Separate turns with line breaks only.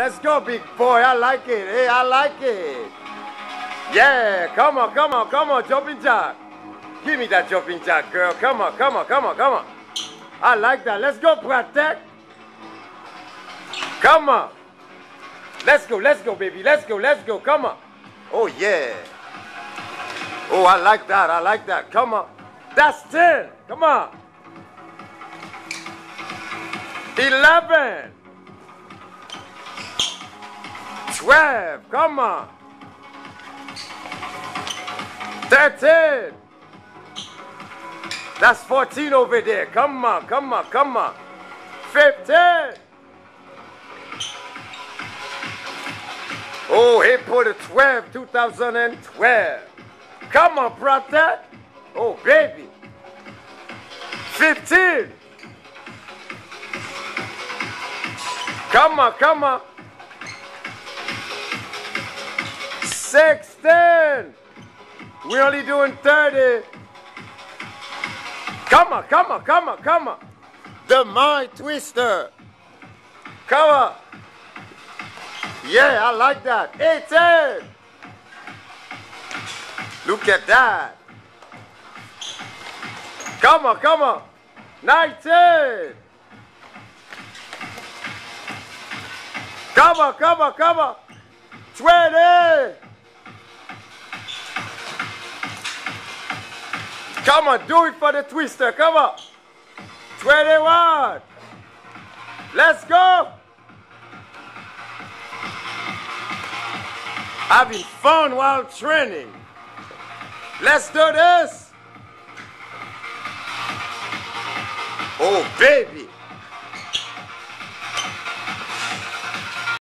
Let's go, big boy. I like it. Hey, I like it. Yeah, come on, come on, come on, jumping jack. Give me that jumping jack, girl. Come on, come on, come on, come on. I like that. Let's go, protect. Come on. Let's go, baby. Let's go. Come on. Oh, yeah. Oh, I like that. I like that. Come on. That's 10. Come on. 11. 12. Come on. 13. That's 14 over there. Come on, come on, come on. 15. Oh, April the 12th, 2012. Come on, brother. Oh, baby. 15. Come on, come on. 16. We're only doing 30. Come on, come on, come on, come on. The mind twister. Come on. Yeah, I like that. 18. Look at that. Come on, come on. 19. Come on, come on, come on. 20. Come on, do it for the twister. Come on. 21. Let's go. Having fun while training. Let's do this. Oh, baby.